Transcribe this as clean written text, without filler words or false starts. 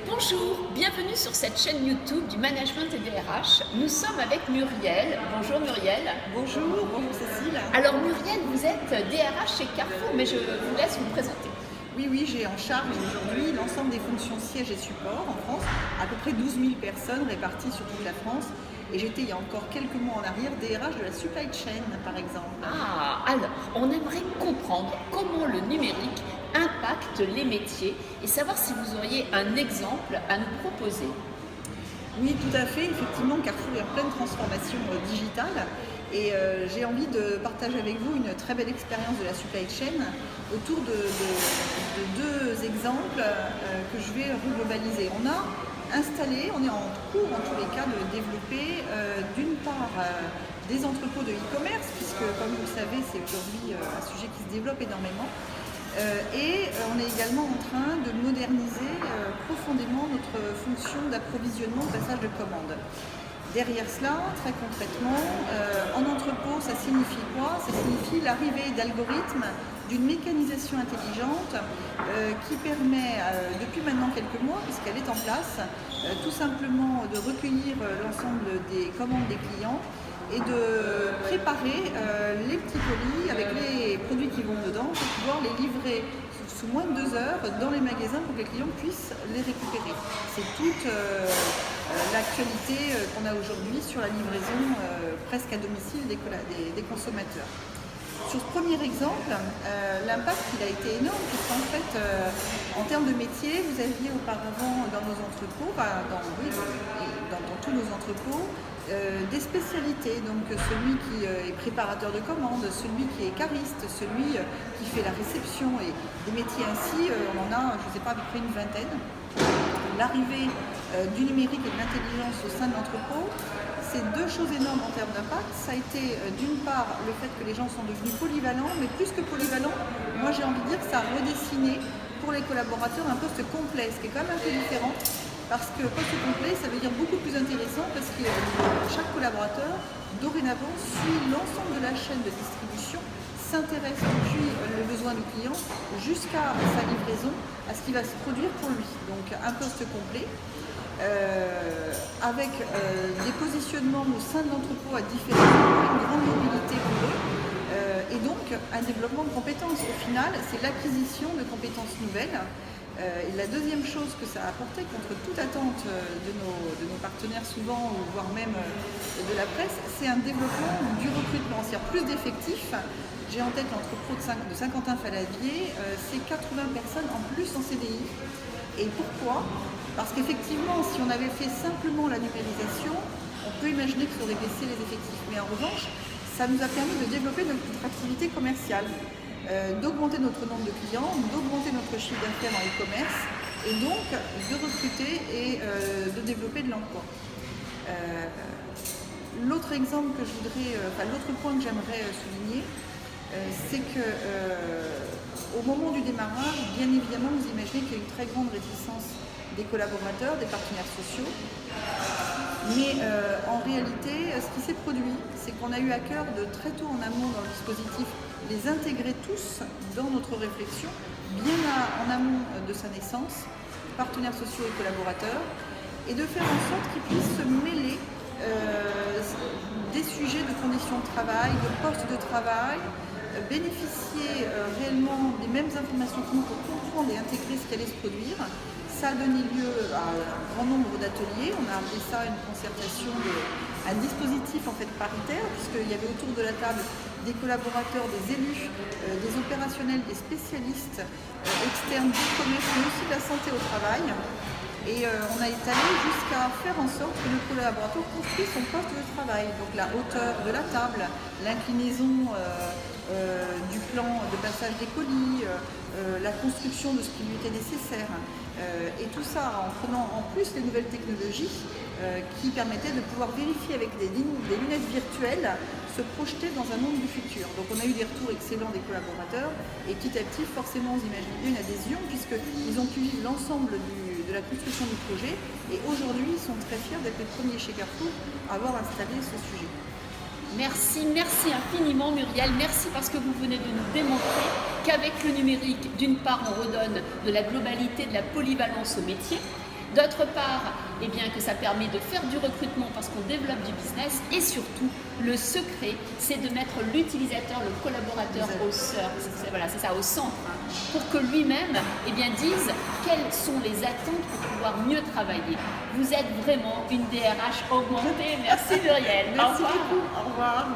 Bonjour, bienvenue sur cette chaîne YouTube du Management et DRH. Nous sommes avec Muriel. Bonjour Muriel. Bonjour, bonjour Cécile. Alors Muriel, vous êtes DRH chez Carrefour, mais je vous laisse vous présenter. Oui, j'ai en charge aujourd'hui l'ensemble des fonctions siège et support en France, à peu près 12 000 personnes réparties sur toute la France. Et j'étais il y a encore quelques mois en arrière DRH de la supply chain par exemple. Alors, on aimerait comprendre comment le numérique impacte les métiers et savoir si vous auriez un exemple à nous proposer. Oui, tout à fait. Effectivement, Carrefour est en pleine transformation digitale. Et j'ai envie de partager avec vous une très belle expérience de la supply chain autour de deux exemples que je vais reglobaliser. On a installé, on est en cours en tous les cas de développer d'une part des entrepôts de e-commerce, puisque comme vous le savez, c'est aujourd'hui un sujet qui se développe énormément. Et on est également en train de moderniser profondément notre fonction d'approvisionnement, de passage de commandes. Derrière cela, très concrètement, en entrepôt, ça signifie quoi? Ça signifie l'arrivée d'algorithmes, d'une mécanisation intelligente qui permet, depuis maintenant quelques mois, puisqu'elle est en place, tout simplement de recueillir l'ensemble des commandes des clients et de préparer les petits colis avec les produits qui vont dedans pour pouvoir les livrer sous moins de 2 heures dans les magasins pour que les clients puissent les récupérer. C'est toute l'actualité qu'on a aujourd'hui sur la livraison presque à domicile des consommateurs. Sur ce premier exemple, l'impact il a été énorme puisqu'en fait, en termes de métier, vous aviez auparavant dans nos entrepôts, dans tous nos entrepôts, des spécialités, donc celui qui est préparateur de commandes, celui qui est cariste, celui qui fait la réception et des métiers ainsi, on en a, je ne sais pas, à peu près une vingtaine. L'arrivée du numérique et de l'intelligence au sein de l'entrepôt, c'est deux choses énormes en termes d'impact. Ça a été d'une part le fait que les gens sont devenus polyvalents, mais plus que polyvalents, moi j'ai envie de dire que ça a redessiné pour les collaborateurs un poste complet, ce qui est quand même un peu différent. Parce que poste complet, ça veut dire beaucoup plus intéressant parce que chaque collaborateur, dorénavant, suit l'ensemble de la chaîne de distribution, s'intéresse depuis le besoin du client jusqu'à sa livraison, à ce qui va se produire pour lui. Donc un poste complet, avec des positionnements au sein de l'entrepôt à différents niveaux, une grande mobilité pour eux, et donc un développement de compétences. Au final, c'est l'acquisition de compétences nouvelles. Et la deuxième chose que ça a apporté contre toute attente de nos partenaires souvent, voire même de la presse, c'est un développement du recrutement, c'est-à-dire plus d'effectifs. J'ai en tête l'entrepôt de Saint-Quentin-Faladier, c'est 80 personnes en plus en CDI. Et pourquoi? Parce qu'effectivement, si on avait fait simplement la numérisation, on peut imaginer que ça aurait baissé les effectifs. Mais en revanche, ça nous a permis de développer notre activité commerciale. D'augmenter notre nombre de clients, d'augmenter notre chiffre d'affaires en e-commerce et donc de recruter et de développer de l'emploi. L'autre exemple que je voudrais, l'autre point que j'aimerais souligner, c'est que au moment du démarrage, bien évidemment, vous imaginez qu'il y a une très grande réticence des collaborateurs, des partenaires sociaux. Mais en réalité, ce qui s'est produit, c'est qu'on a eu à cœur de très tôt en amont dans le dispositif les intégrer tous dans notre réflexion, bien en amont de sa naissance, partenaires sociaux et collaborateurs, et de faire en sorte qu'ils puissent se mêler des sujets de conditions de travail, de postes de travail, bénéficier réellement des mêmes informations que nous pour comprendre et intégrer ce qui allait se produire. Ça a donné lieu à un grand nombre d'ateliers. On a appelé ça une concertation, un dispositif en fait paritaire, puisqu'il y avait autour de la table des collaborateurs, des élus, des opérationnels, des spécialistes externes du commerce, mais aussi de la santé au travail. Et on a étalé jusqu'à faire en sorte que le collaborateur construise son poste de travail. Donc la hauteur de la table, l'inclinaison du plan de passage des colis, la construction de ce qui lui était nécessaire. Et tout ça en prenant en plus les nouvelles technologies qui permettaient de pouvoir vérifier avec des lunettes virtuelles, se projeter dans un monde du futur. Donc on a eu des retours excellents des collaborateurs et petit à petit, forcément, vous imaginez bien une adhésion puisqu'ils ont pu vivre l'ensemble de la construction du projet et aujourd'hui, ils sont très fiers d'être les premiers chez Carrefour à avoir installé ce sujet. Merci infiniment Muriel, merci parce que vous venez de nous démontrer qu'avec le numérique, d'une part, on redonne de la globalité, de la polyvalence au métier, D'autre part, eh bien, que ça permet de faire du recrutement parce qu'on développe du business. Et surtout, le secret, c'est de mettre l'utilisateur, le collaborateur au centre, hein, pour que lui-même eh bien, dise quelles sont les attentes pour pouvoir mieux travailler. Vous êtes vraiment une DRH augmentée. Merci Muriel. Merci beaucoup. Au revoir.